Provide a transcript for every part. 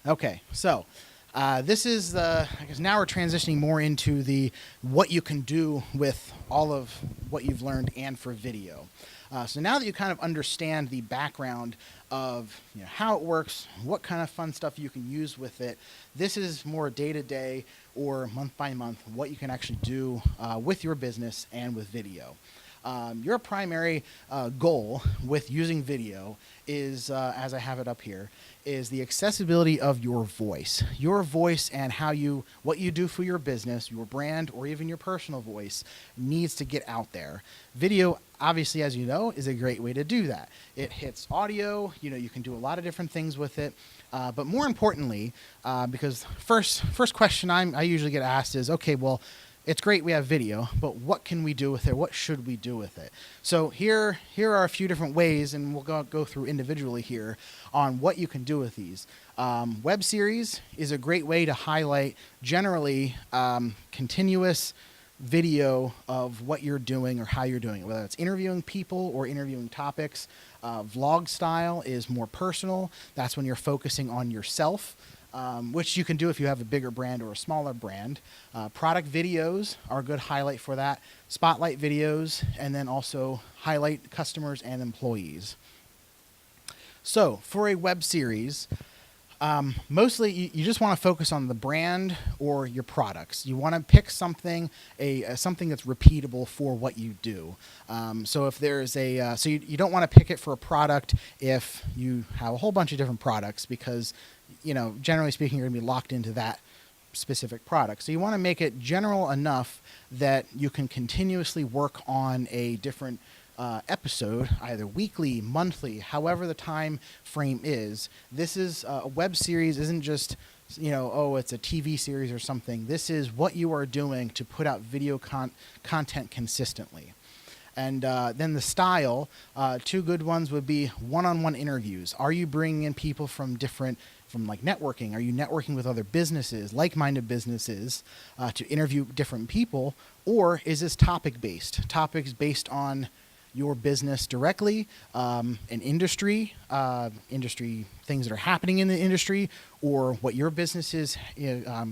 Okay, so this is I guess now we're transitioning more into the what you can do with all of what you've learned and for video. So now that you kind of understand the background of how it works, what kind of fun stuff you can use with it, this is more day to day or month by month what you can actually do with your business and with video. Your primary goal with using video is, as I have it up here, is the accessibility of your voice. Your voice and what you do for your business, your brand, or even your personal voice needs to get out there. Video, obviously, as you know, is a great way to do that. It hits audio. You can do a lot of different things with it. But more importantly, because first question I usually get asked is, okay, well, it's great we have video, but what can we do with it? What should we do with it? So here are a few different ways, and we'll go through individually here on what you can do with these. Web series is a great way to highlight generally continuous video of what you're doing or how you're doing it, whether it's interviewing people or interviewing topics. Vlog style is more personal. That's when you're focusing on yourself. Which you can do if you have a bigger brand or a smaller brand. Product videos are a good highlight for that. Spotlight videos, and then also highlight customers and employees. So for a web series, mostly you just want to focus on the brand or your products. You want to pick something that's repeatable for what you do. So if there's so you don't want to pick it for a product if you have a whole bunch of different products, because generally speaking, you're going to be locked into that specific product. So you want to make it general enough that you can continuously work on a different episode, either weekly, monthly, however the time frame is. This is a web series isn't just, it's a TV series or something. This is what you are doing to put out video content consistently. And then the style, two good ones would be one-on-one interviews. Are you bringing in people from like networking? Are you networking with other businesses, like-minded businesses, to interview different people? Or is this topic-based? Topics based on your business directly, an industry things that are happening in the industry, or what your business is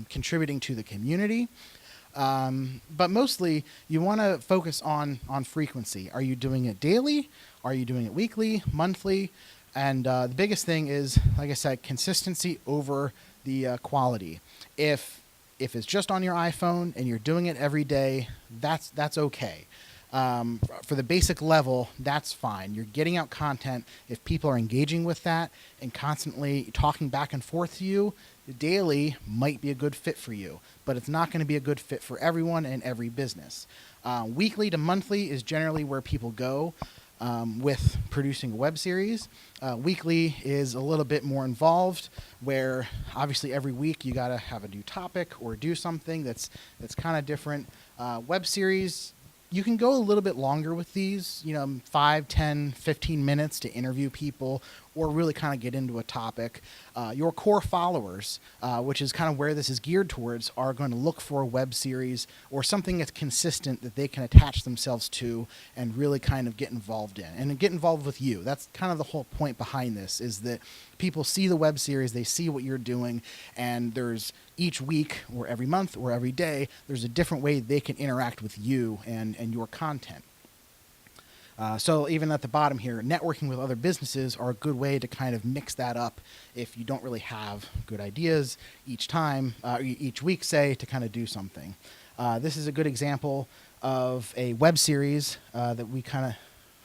contributing to the community. But mostly, you want to focus on frequency. Are you doing it daily? Are you doing it weekly, monthly? And the biggest thing is, like I said, consistency over the quality. If it's just on your iPhone and you're doing it every day, that's okay. For the basic level, that's fine. You're getting out content. If people are engaging with that and constantly talking back and forth to you, daily might be a good fit for you, but it's not going to be a good fit for everyone and every business. Weekly to monthly is generally where people go with producing a web series. Weekly is a little bit more involved, where obviously every week you got to have a new topic or do something that's kind of different. Web series, you can go a little bit longer with these, 5, 10, 15 minutes to interview people or really kind of get into a topic. Your core followers, which is kind of where this is geared towards, are going to look for a web series or something that's consistent that they can attach themselves to and really kind of get involved in and get involved with you. That's kind of the whole point behind this, is that people see the web series, they see what you're doing, and there's each week or every month or every day, there's a different way they can interact with you and your content. So even at the bottom here, networking with other businesses are a good way to kind of mix that up if you don't really have good ideas each week, say, to kind of do something. This is a good example of a web series that we kind of, I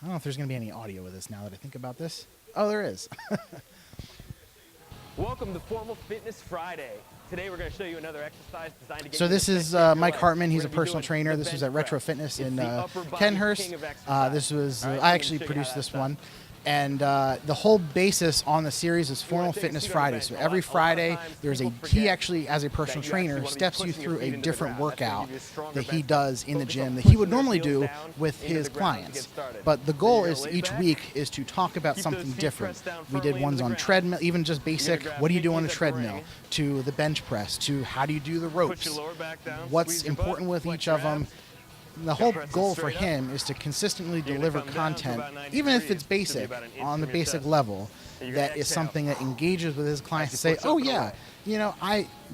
don't know if there's going to be any audio with this now that I think about this. Oh, there is. Welcome to Formal Fitness Friday. Today we're going to show you another exercise designed to get So this is Mike Hartman. He's a personal trainer. This was at Retro Fitness in Kenhurst. I actually produced this one. And the whole basis on the series is Formal Fitness Friday. So every Friday, he actually, as a personal trainer, steps you through a different workout that he does in the gym that he would normally do with his clients. But the goal is each week is to talk about something different. We did ones on treadmill, even just basic, what do you do on a treadmill, to the bench press, to how do you do the ropes, what's important with each of them. the whole press it goal for straight up. him is to consistently You're gonna deliver come down to content, about 90 even if degrees. it's Should be basic, about an inch on the from your basic chest. level, And you're that gonna is exhale. something that engages with his clients to you say, push oh up and yeah, away. you know,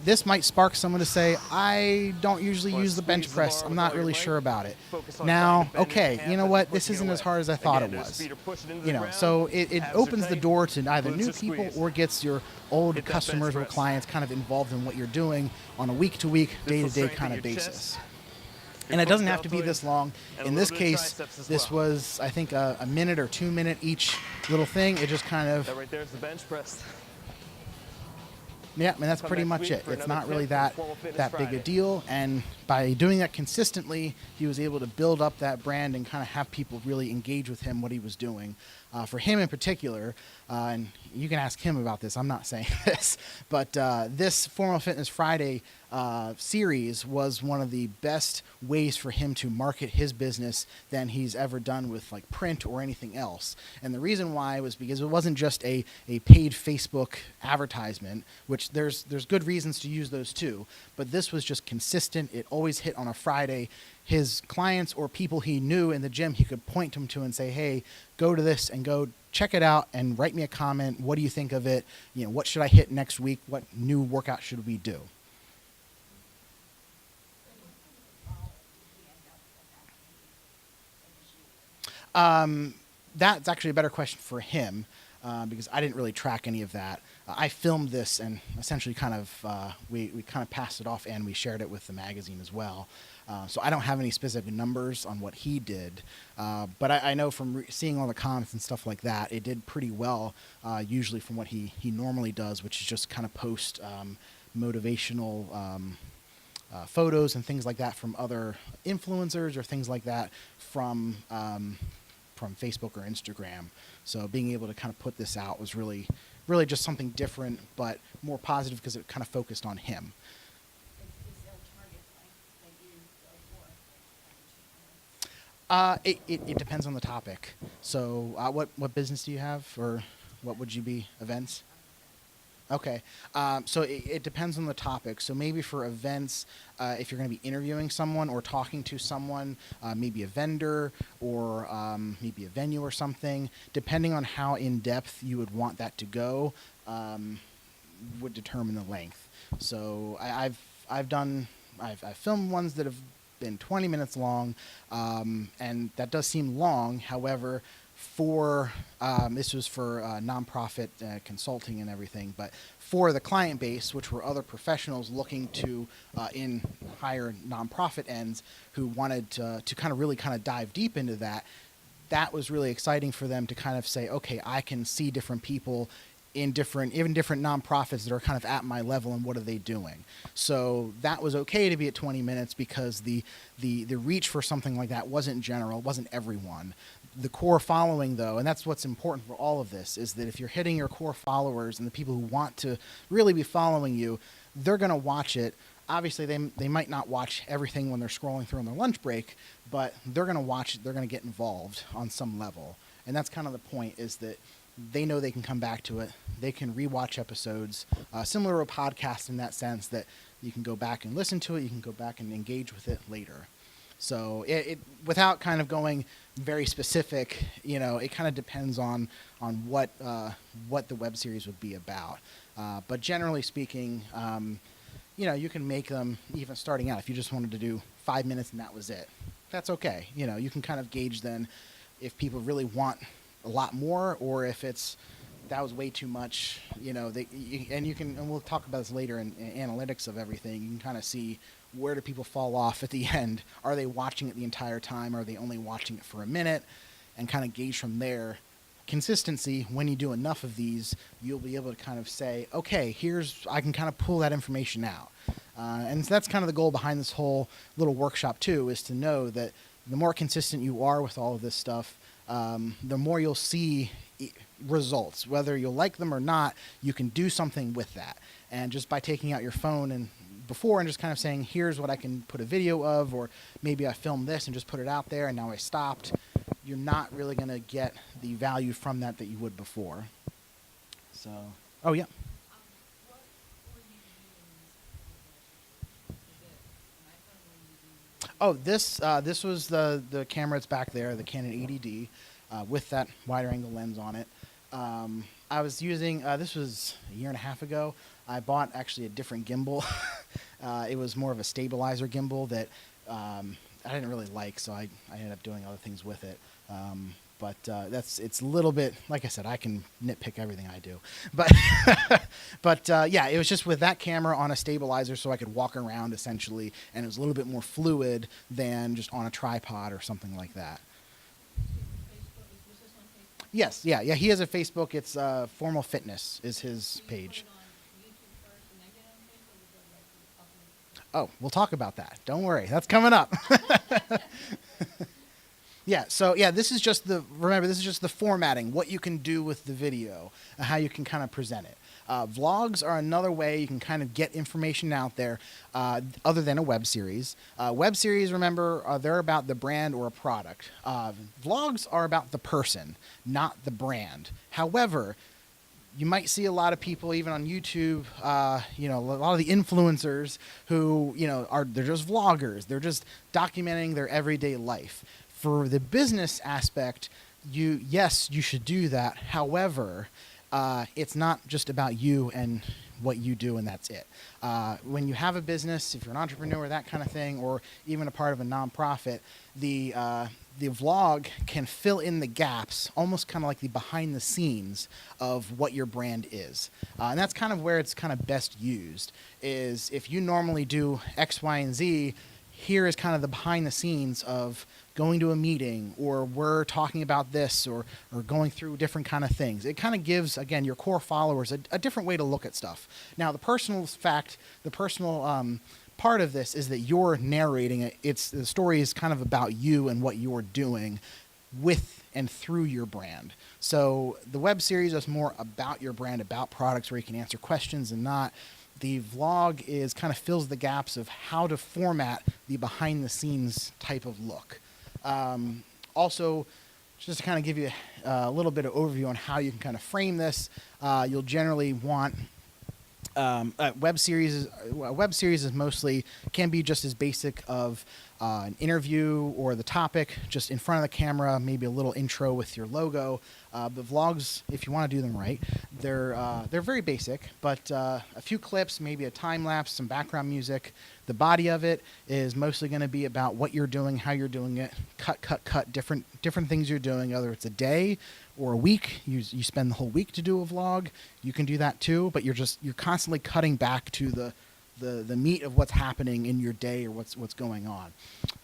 this might spark someone to say, I don't usually Wanna use the bench squeeze the press. bar I'm with not all your really might? sure about it. Focus on Now, trying to bend it in okay, half you know as what? you're This pushing isn't it as away. hard as I thought Again, it do the was. speed or push it into You the know, ground. so it Abs are opens the tight. door to either Glutes new are people squeezed. or gets your old Hit that bench customers or press. clients kind of involved in what you're doing on a week-to-week, This will day-to-day strengthen kind of your basis. chest, And your it doesn't core have to be this deltoids, long. and a In little this bit of case, triceps as this well. was, I think, a minute or 2 minute each little thing. It just kind of, That right there is the bench press. yeah, I mean, that's Come pretty next much week it. for It's another not really tip from that Formal Fitness that big a Friday. deal. And by doing that consistently, he was able to build up that brand and kind of have people really engage with him, what he was doing. For him in particular, and you can ask him about this, I'm not saying this, but this Formal Fitness Friday series was one of the best ways for him to market his business than he's ever done with like print or anything else. And the reason why was because it wasn't just a paid Facebook advertisement, which there's good reasons to use those too, but this was just consistent. It always hit on a Friday. His clients or people he knew in the gym, he could point them to and say, hey, go to this and go check it out and write me a comment. What do you think of it? You know, what should I hit next week? What new workout should we do? That's actually a better question for him because I didn't really track any of that. I filmed this and essentially kind of we kind of passed it off and we shared it with the magazine as well. So I don't have any specific numbers on what he did, but I know from seeing all the comments and stuff like that, it did pretty well. Usually from what he normally does, which is just kind of post motivational photos and things like that from other influencers or things like that from Facebook or Instagram. So being able to kind of put this out was really just something different, but more positive because it kind of focused on him. Is there a target length that you go for? It depends on the topic. So what business do you have, or what would you be, events? Okay, so it depends on the topic. So maybe for events, if you're going to be interviewing someone or talking to someone, maybe a vendor or maybe a venue or something, depending on how in depth you would want that to go, would determine the length. So I've filmed ones that have been 20 minutes long, and that does seem long. However, this was for nonprofit consulting and everything, but for the client base, which were other professionals looking to in higher nonprofit ends who wanted to kind of really kind of dive deep into that, that was really exciting for them to kind of say, okay, I can see different people in different nonprofits that are kind of at my level and what are they doing. So that was okay to be at 20 minutes because the reach for something like that wasn't general, wasn't everyone. The core following, though, and that's what's important for all of this, is that if you're hitting your core followers and the people who want to really be following you, they're going to watch it. Obviously, they might not watch everything when they're scrolling through on their lunch break, but they're going to watch it. They're going to get involved on some level. And that's kind of the point, is that they know they can come back to it. They can rewatch episodes, similar to a podcast in that sense, that you can go back and listen to it. You can go back and engage with it later. So it without kind of going very specific, you know, it kind of depends on what the web series would be about. But generally speaking, you know, you can make them even starting out. If you just wanted to do 5 minutes and that was it, that's okay. You know, you can kind of gauge then if people really want a lot more, or if that was way too much. You know, and we'll talk about this later in analytics of everything. You can kind of see, where do people fall off at the end? Are they watching it the entire time? Are they only watching it for a minute? And kind of gauge from there. Consistency, when you do enough of these, you'll be able to kind of say, okay, I can kind of pull that information out. And so that's kind of the goal behind this whole little workshop too, is to know that the more consistent you are with all of this stuff, the more you'll see results. Whether you'll like them or not, you can do something with that. And just by taking out your phone and just kind of saying, here's what I can put a video of, or maybe I filmed this and just put it out there and now I stopped, you're not really going to get the value from that you would before. So, oh yeah. What were you using? Is it an iPhone? Were you using Oh, this was the camera that's back there, the Canon 80D, with that wider angle lens on it. I was using this was a year and a half ago. I bought actually a different gimbal. It was more of a stabilizer gimbal that I didn't really like, so I ended up doing other things with it. But it's a little bit, like I said, I can nitpick everything I do. But yeah, it was just with that camera on a stabilizer so I could walk around essentially, and it was a little bit more fluid than just on a tripod or something like that. Facebook, was this on Facebook? Yes, yeah. He has a Facebook. It's Formal Fitness is his page. Put it on YouTube first and then get it on Facebook, or go right to the upload? Oh, we'll talk about that. Don't worry, that's coming up. Yeah, so yeah, this is just the formatting, what you can do with the video, how you can kind of present it. Vlogs are another way you can kind of get information out there other than a web series. Web series, remember, they're about the brand or a product. Vlogs are about the person, not the brand. However, you might see a lot of people, even on YouTube, a lot of the influencers who, they're just vloggers. They're just documenting their everyday life. For the business aspect, yes, you should do that. However, it's not just about you and what you do and that's it. When you have a business, if you're an entrepreneur, that kind of thing, or even a part of a nonprofit, the vlog can fill in the gaps, almost kind of like the behind the scenes of what your brand is. And that's kind of where it's kind of best used, is if you normally do X, Y, and Z, here is kind of the behind the scenes of going to a meeting, or we're talking about this, or going through different kind of things. It kind of gives, again, your core followers a different way to look at stuff. Now, the personal part of this is that you're narrating it. The story is kind of about you and what you're doing with and through your brand. So the web series is more about your brand, about products where you can answer questions and not. The vlog is kind of fills the gaps of how to format the behind the scenes type of look. Also, just to kind of give you a little bit of overview on how you can kind of frame this, you'll generally want web series. A web series is mostly can be just as basic of an interview or the topic just in front of the camera, maybe a little intro with your logo. But vlogs, if you want to do them right, they're very basic, but a few clips, maybe a time lapse, some background music. The body of it is mostly going to be about what you're doing, how you're doing it, cut, different things you're doing, whether it's a day or a week. You spend the whole week to do a vlog. You can do that too, but you're constantly cutting back to the meat of what's happening in your day or what's going on.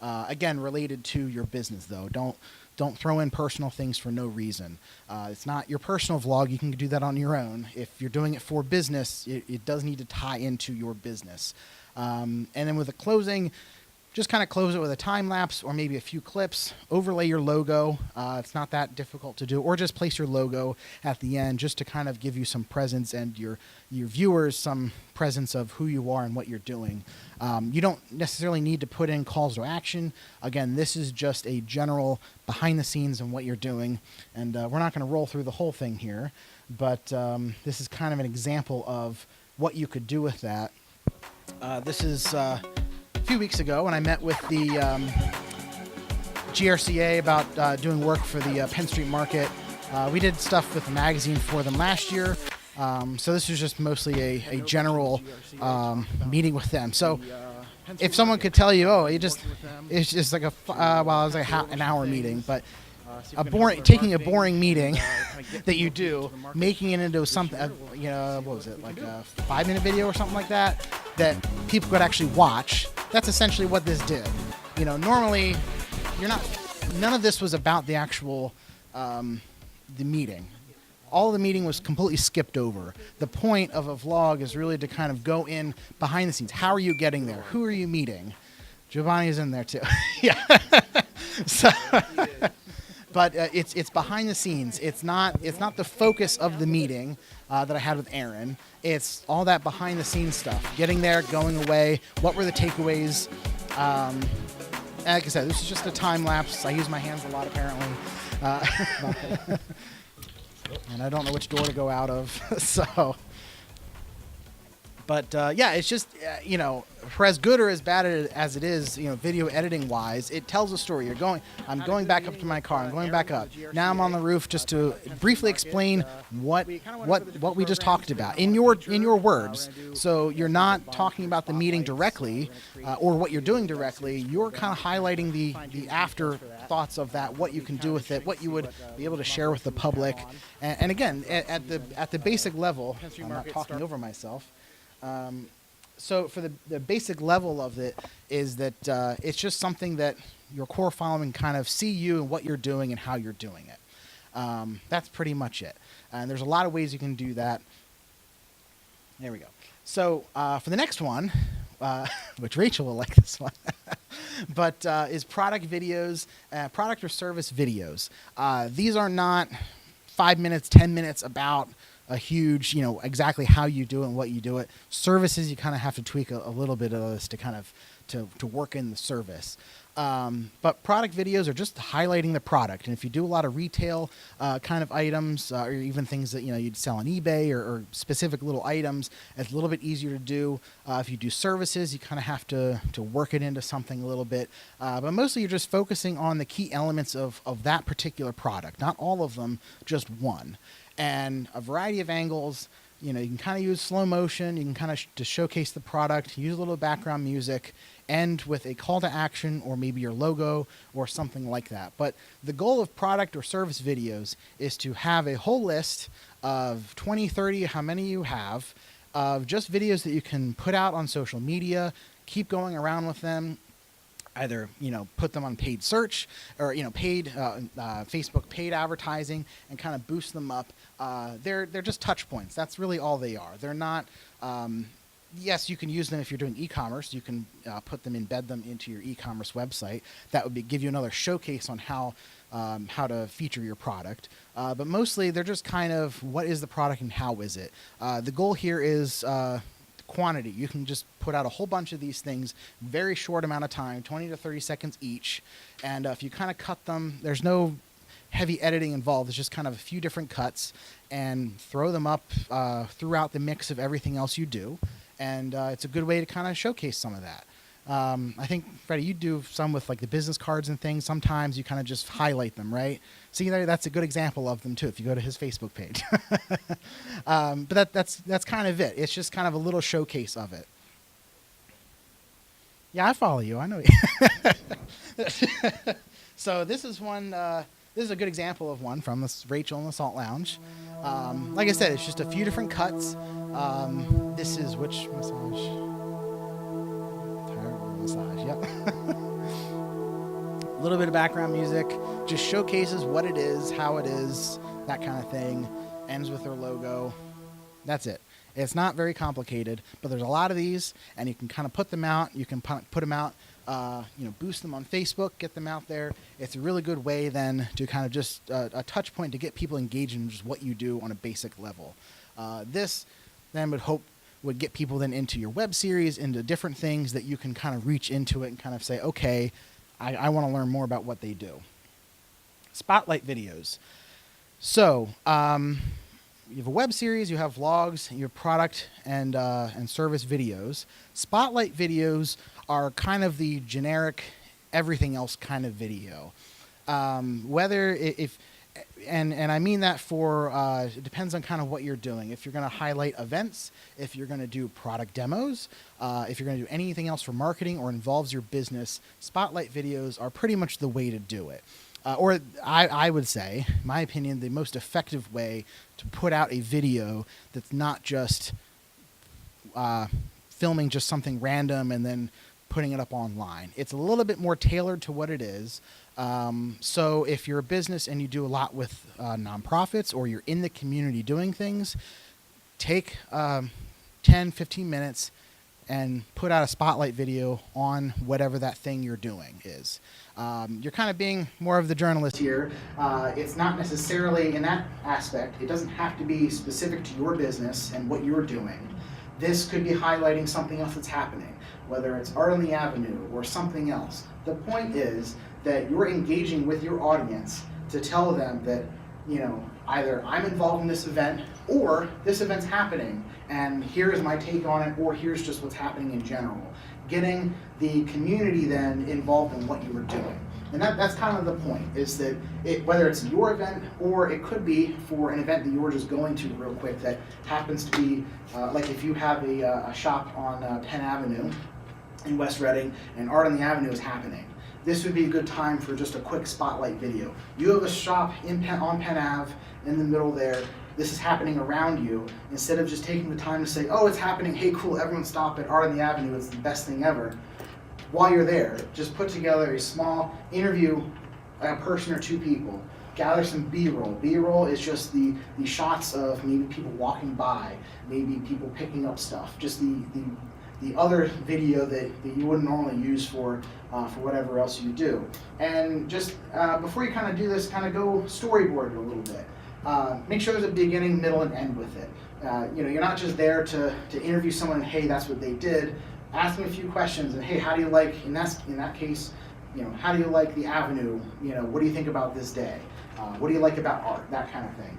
Again, related to your business though. Don't throw in personal things for no reason. It's not your personal vlog. You can do that on your own. If you're doing it for business, it does need to tie into your business. And then with the closing, just kind of close it with a time lapse or maybe a few clips. Overlay your logo. It's not that difficult to do. Or just place your logo at the end just to kind of give you some presence and your viewers some presence of who you are and what you're doing. You don't necessarily need to put in calls to action. Again, this is just a general behind the scenes and what you're doing. And we're not going to roll through the whole thing here. But this is kind of an example of what you could do with that. This is a few weeks ago when I met with the GRCA about doing work for the Penn Street Market. We did stuff with the magazine for them last year. So this was just mostly a general meeting with them. So if someone could tell you, it's just like it was like an hour meeting, but taking a boring meeting that you do, making it into something, what was it, like a 5-minute video or something like that people could actually watch. That's essentially what this did. Normally, none of this was about the actual, the meeting. All the meeting was completely skipped over. The point of a vlog is really to kind of go in behind the scenes. How are you getting there? Who are you meeting? Giovanni is in there too. Yeah. So, but it's behind the scenes. It's not the focus of the meeting that I had with Aaron. It's all that behind the scenes stuff. Getting there, going away. What were the takeaways? And like I said, this is just a time lapse. I use my hands a lot apparently. And I don't know which door to go out of. So, But yeah, it's just for as good or as bad as it is, video editing wise, it tells a story. I'm going back up to my car. I'm going back up. Now I'm on the roof just to briefly explain what we just talked about in your words. So you're not talking about the meeting directly or what you're doing directly. You're kind of highlighting the afterthoughts of that, what you can do with it, what you would be able to share with the public. And again, at the basic level, I'm not talking over myself. So for the basic level of it is that it's just something that your core following kind of see you and what you're doing and how you're doing it. That's pretty much it. And there's a lot of ways you can do that. There we go. So for the next one, which Rachel will like this one, but is product videos, product or service videos. These are not 5 minutes, 10 minutes about a huge, exactly how you do it and what you do it. Services, you kind of have to tweak a little bit of this to kind of to work in the service. But product videos are just highlighting the product. And if you do a lot of retail kind of items or even things that you'd sell on eBay or specific little items, it's a little bit easier to do. If you do services, you kind of have to work it into something a little bit. But mostly you're just focusing on the key elements of that particular product. Not all of them, just one. And a variety of angles. You can kind of use slow motion. You can kind of to showcase the product, use a little background music, end with a call to action or maybe your logo or something like that. But the goal of product or service videos is to have a whole list of 20, 30, how many you have, of just videos that you can put out on social media, keep going around with them. Either put them on paid search or paid Facebook paid advertising and kind of boost them up. They're just touch points. That's really all they are. They're not. Yes, you can use them if you're doing e-commerce. You can embed them into your e-commerce website. That would give you another showcase on how to feature your product. But mostly they're just kind of what is the product and how is it. The goal here is quantity. You can just put out a whole bunch of these things, very short amount of time, 20 to 30 seconds each. And if you kind of cut them, there's no heavy editing involved. It's just kind of a few different cuts and throw them up throughout the mix of everything else you do. And it's a good way to kind of showcase some of that. I think, Freddie, you do some with like the business cards and things. Sometimes you kind of just highlight them, right? See, that's a good example of them too, if you go to his Facebook page. But that's kind of it. It's just kind of a little showcase of it. Yeah, I follow you. I know you. So this is one. This is a good example of one from this Rachel in the Salt Lounge. Like I said, it's just a few different cuts. This is which massage? Massage, yep. A little bit of background music, just showcases what it is, how it is, that kind of thing. Ends with their logo. That's it. It's not very complicated, but there's a lot of these, and you can kind of put them out. You can put them out, boost them on Facebook, get them out there. It's a really good way then to kind of just a touch point to get people engaged in just what you do on a basic level. This then would get people then into your web series, into different things that you can kind of reach into it and kind of say, okay, I want to learn more about what they do. Spotlight videos. So you have a web series, you have vlogs, you have product and service videos. Spotlight videos are kind of the generic everything else kind of video. And I mean that for, it depends on kind of what you're doing. If you're going to highlight events, if you're going to do product demos, if you're going to do anything else for marketing or involves your business, spotlight videos are pretty much the way to do it. Or I would say, in my opinion, the most effective way to put out a video that's not just filming just something random and then putting it up online. It's a little bit more tailored to what it is. So if you're a business and you do a lot with nonprofits or you're in the community doing things, take 10, 15 minutes and put out a spotlight video on whatever that thing you're doing is. You're kind of being more of the journalist here. It's not necessarily in that aspect. It doesn't have to be specific to your business and what you're doing. This could be highlighting something else that's happening, whether it's Art on the Avenue or something else. The point is that you're engaging with your audience to tell them that you know, either I'm involved in this event or this event's happening and here's my take on it, or here's just what's happening in general. Getting the community then involved in what you were doing. And that's kind of the point, is that whether it's your event or it could be for an event that you were just going to real quick that happens to be, like if you have a shop on Penn Avenue in West Reading and Art on the Avenue is happening. This would be a good time for just a quick spotlight video. You have a shop on Penn Ave in the middle there. This is happening around you. Instead of just taking the time to say, oh, it's happening, hey, cool, everyone stop at Art on the Avenue, it's the best thing ever. While you're there, just put together a small interview, a person or two people. Gather some B-roll. B-roll is just the shots of maybe people walking by, maybe people picking up stuff, just the other video that you wouldn't normally use for whatever else you do. And just before you kind of do this, kind of go storyboard it a little bit. Make sure there's a beginning, middle, and end with it. You know, you're not just there to interview someone and hey, that's what they did. Ask them a few questions and hey, how do you like, in that case, you know, how do you like the Avenue? You know, what do you think about this day? What do you like about art? That kind of thing.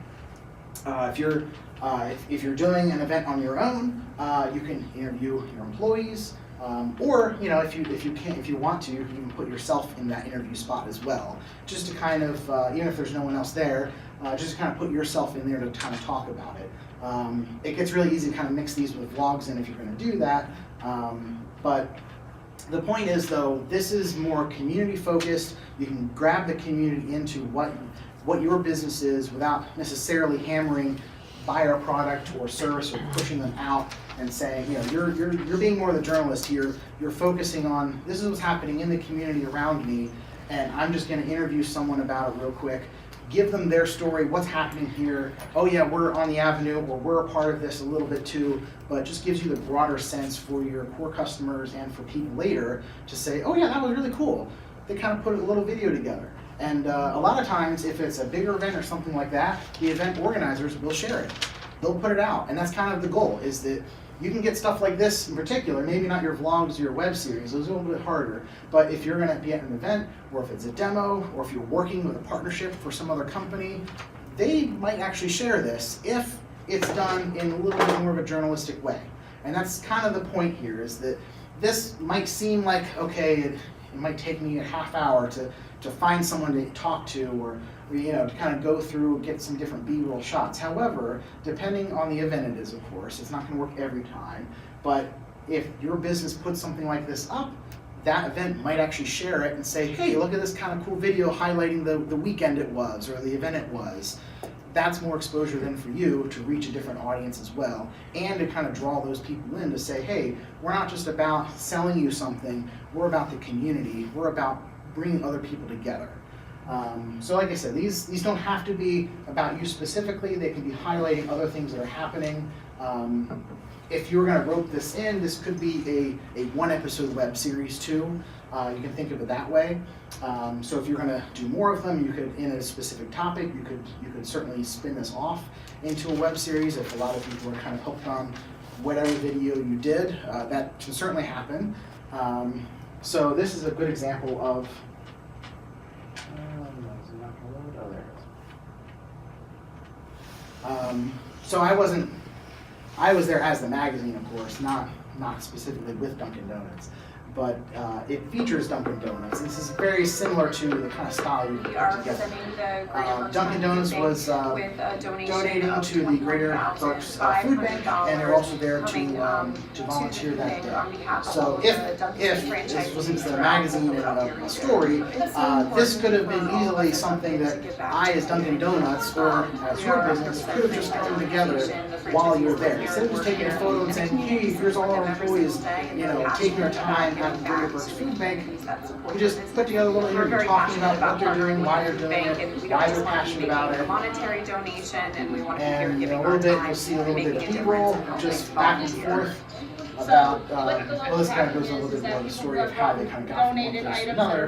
If you're doing an event on your own, you can interview your employees, or you know, if you want to, you can put yourself in that interview spot as well, just to kind of, even if there's no one else there, just to kind of put yourself in there to kind of talk about it. It gets really easy to kind of mix these with vlogs in if you're going to do that, but the point is though, this is more community focused. You can grab the community into what your business is without necessarily hammering buy our product or service or pushing them out and saying, you know, you're being more the journalist here. You're focusing on this is what's happening in the community around me, and I'm just going to interview someone about it real quick, give them their story, what's happening here. Oh yeah, we're on the Avenue, or we're a part of this a little bit too, but it just gives you the broader sense for your core customers and for people later to say, oh yeah, that was really cool. They kind of put a little video together. And a lot of times, if it's a bigger event or something like that, the event organizers will share it. They'll put it out, and that's kind of the goal, is that you can get stuff like this in particular, maybe not your vlogs or your web series, those are a little bit harder, but if you're gonna be at an event, or if it's a demo, or if you're working with a partnership for some other company, they might actually share this if it's done in a little bit more of a journalistic way. And that's kind of the point here, is that this might seem like, okay, it might take me a half hour to find someone to talk to, or you know, to kind of go through, get some different B-roll shots. However, depending on the event it is, of course, it's not going to work every time, but if your business puts something like this up, that event might actually share it and say, hey, look at this kind of cool video highlighting the weekend it was, or the event it was. That's more exposure then for you to reach a different audience as well, and to kind of draw those people in to say, hey, we're not just about selling you something, we're about the community, we're about bringing other people together. So like I said, these don't have to be about you specifically, they can be highlighting other things that are happening. If you're going to rope this in, this could be a one episode web series too. You can think of it that way. So if you're going to do more of them, you could, in a specific topic, you could certainly spin this off into a web series. If a lot of people are kind of hooked on whatever video you did, that can certainly happen. So this is a good example of, so I was there as the magazine, of course, not specifically with Dunkin' Donuts, but it features Dunkin' Donuts. This is very similar to the kind of style you put together. Dunkin' Donuts was donating to the Greater Berks Food Bank, and they're also there to volunteer that day. So if this wasn't the magazine and a story, this could have been easily something that I, as Dunkin' Donuts, or as your business, could have just thrown together while you're there. Instead of just taking a photo and saying, hey, here's all our employees, you know, taking their time at the Greater Berks Food Bank, you just put together a little interview talking about what they're doing, why you're doing it, why they're passionate about it. Monetary donation, and we want to hear And giving a little bit, time. you'll see a little bit of B-roll, just back and forth about, well, this kind of goes a little bit more of the story of how they kind of got from one place to another,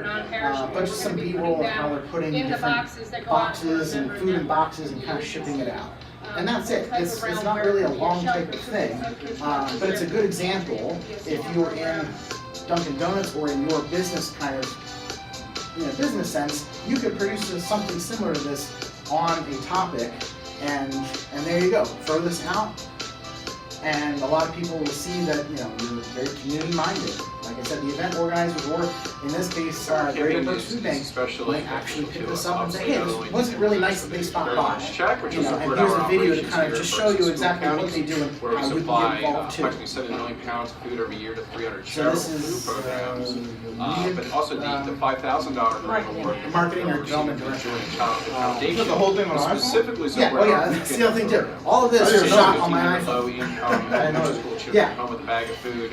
but just some B-roll of how they're putting different boxes and food in boxes and kind of shipping it out. And that's it. It's not really a long type of thing, but it's a good example if you're in Dunkin' Donuts or in your business kind of, business sense, you could produce something similar to this on a topic, and there you go. Throw this out, and a lot of people will see that you're very community minded. Like I said, the event organizers, or in this case, Greater Brooks Food Bank, might actually pick this up and say, hey, this wasn't really nice that they stopped by. And here's a video to kind of just show you exactly what they do and how you can get involved too. Approximately 7 million pounds of food every year to 300 So charitable this is food programs. media, But also the $5,000 grant award. marketing or development director. Foundation. the whole thing on iPhone? Specifically so Yeah, where oh yeah, you that's can the other thing too. All of this I is didn't shot know on my low iPhone. income I know. school children Yeah. home with a bag of food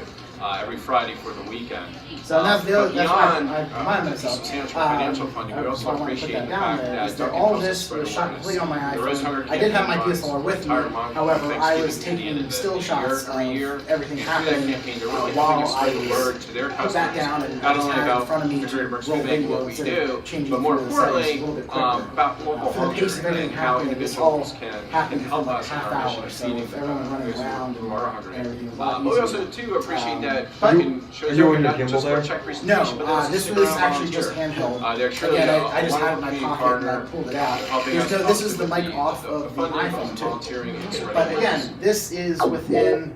every Friday for the weekend. So that's the other, But that's why beyond I remind myself. substantial financial funding, we so also I wanna put appreciate that the down fact there, that is that Dunkin' all of helps us this spread was shot awareness. completely on my The Rose Hunger iPhone. I did have my campaign DSLR runs with me, entire month however, from I was Thanksgiving to the end taking of still the shots year, every year. of everything Through that happening campaign to really while help spread I the was word to their put customers, that down and not just only had it in about front of me the to Greater Brooks roll Food Bank, video what we instead of do, changing but more through the settings a importantly, little bit quicker. about local For the pace culture of everything and how happening, it's all individuals can happening help for like us in half our mission hour, of so feeding if the everyone running those around who are hungry. everything's a But lot we easier. also too appreciate that but- you can show Are you on your not gimbal just there? for check presentation, but No, also this sit was around actually volunteer. just handheld. They're truly Again, a I just had it in my wonderful pocket and I partner, pulled it out. helping us This is the with mic off of the funding, iPhone too. volunteering, and spreading But awareness. again, this is within,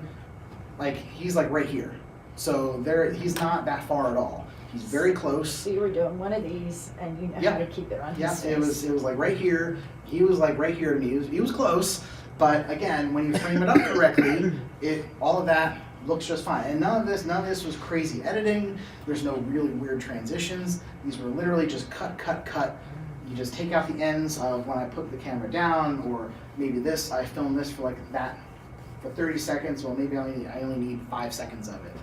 like, he's like right here. So he's not that far at all. He's very close. So you were doing one of these and you know Yep. how to keep it on Yeah, his it face. was like right here. He was like right here to me. He was close, but again, when you frame it up correctly, all of that looks just fine. And none of this was crazy editing. There's no really weird transitions. These were literally just cut. You just take out the ends of when I put the camera down, or maybe this, I filmed this for like that for 30 seconds. Well, maybe I only need 5 seconds of it.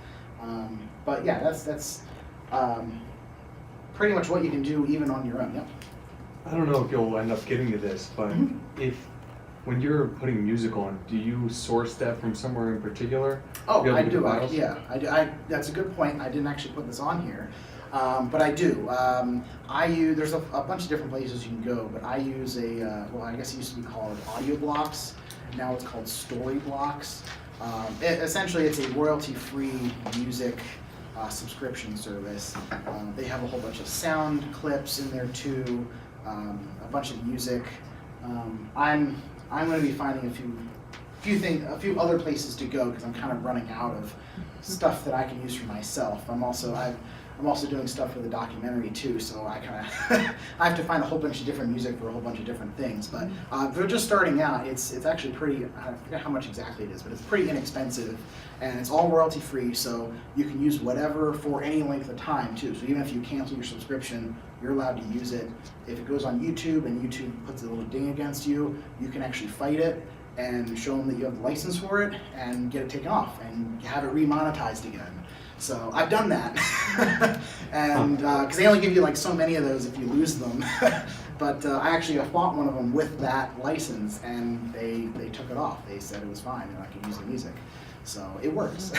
But yeah, that's pretty much what you can do even on your own. Yep. I don't know if you'll end up getting to this, but when you're putting music on, do you source that from somewhere in particular? Oh, You have I the do. files? Yeah, I do. That's a good point. I didn't actually put this on here, but I do. I use. There's a bunch of different places you can go, but I use well, I guess it used to be called Audio Blocks. Now it's called Story Blocks. Essentially, it's a royalty-free music subscription service. They have a whole bunch of sound clips in there too, a bunch of music. I'm going to be finding a few other places to go because I'm kind of running out of stuff that I can use for myself. I'm also doing stuff for the documentary too, so I kind of I have to find a whole bunch of different music for a whole bunch of different things. But they're just starting out. It's actually pretty. I forget how much exactly it is, but it's pretty inexpensive, and it's all royalty free. So you can use whatever for any length of time too. So even if you cancel your subscription, you're allowed to use it. If it goes on YouTube and YouTube puts a little ding against you, you can actually fight it and show them that you have the license for it and get it taken off and have it remonetized again. So I've done that, and because they only give you like so many of those if you lose them. But I actually bought one of them with that license, and they took it off. They said it was fine and I could use the music, so it works.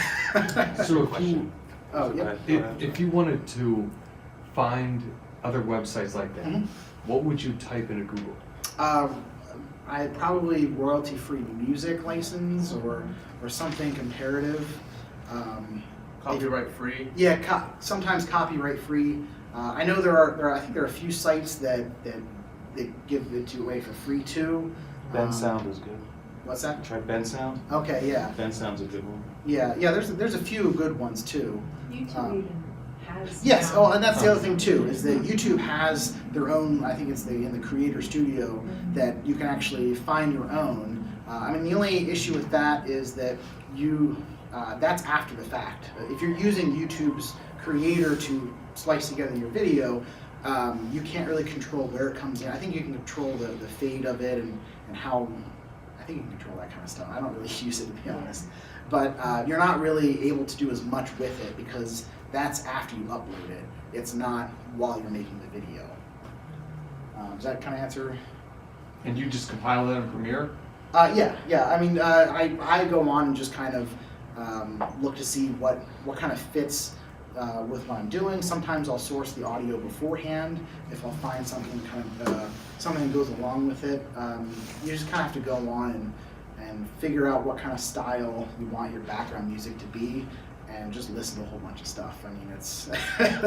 So if you wanted to find other websites like that, Mhm. what would you type into Google? I probably royalty-free music license or something comparative. Copyright free? Yeah, sometimes copyright free. I know I think there are a few sites that give it away for free too. Ben Sound is good. What's that? Try Ben Sound. Okay, yeah, Ben Sound's a good one. yeah. There's a few good ones too. YouTube even has. Yes. Oh, and that's the other thing too is that YouTube has their own. I think it's in the Creator Studio that you can actually find your own. I mean, the only issue with that is that that's after the fact. If you're using YouTube's Creator to slice together your video, you can't really control where it comes in. I think you can control the fade of it and how. I think you can control that kind of stuff. I don't really use it, to be honest. But you're not really able to do as much with it because that's after you upload it. It's not while you're making the video. Does that kind of answer? And you just compile that in Premiere? Yeah. I mean, I go on and just kind of look to see what kind of fits with what I'm doing. Sometimes I'll source the audio beforehand if I'll find something something that goes along with it. You just kind of have to go on and figure out what kind of style you want your background music to be, and just listen to a whole bunch of stuff. I mean, it's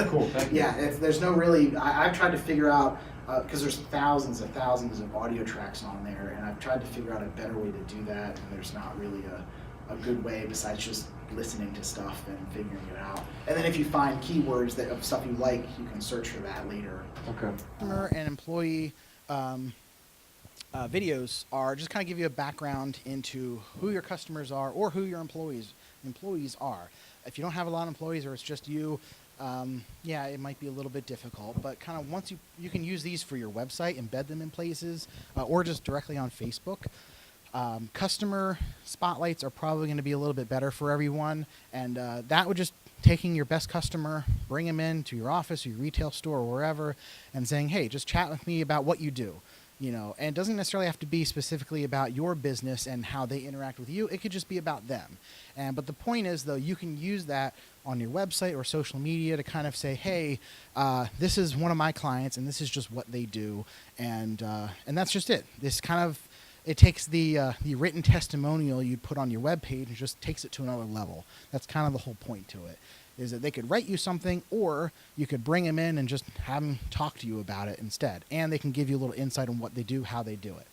Cool, thank you. yeah. There's no really. I've tried to figure out because there's thousands and thousands of audio tracks on there, and I've tried to figure out a better way to do that, and there's not really a good way besides just listening to stuff and figuring it out. And then if you find keywords that of stuff you like, you can search for that later. Okay. Customer and employee videos are just kind of give you a background into who your customers are or who your employees are. If you don't have a lot of employees or it's just you, yeah, it might be a little bit difficult. But kind of once you can use these for your website, embed them in places, or just directly on Facebook. Customer spotlights are probably going to be a little bit better for everyone, and that would just taking your best customer, bring them in to your office or your retail store or wherever, and saying, hey, just chat with me about what you do. You know, and it doesn't necessarily have to be specifically about your business and how they interact with you. It could just be about them. But the point is, though, you can use that on your website or social media to kind of say, hey, this is one of my clients, and this is just what they do, and that's just it. This kind of it takes the written testimonial you'd put on your webpage and just takes it to another level. That's kind of the whole point to it. Is that they could write you something, or you could bring them in and just have them talk to you about it instead. And they can give you a little insight on what they do, how they do it.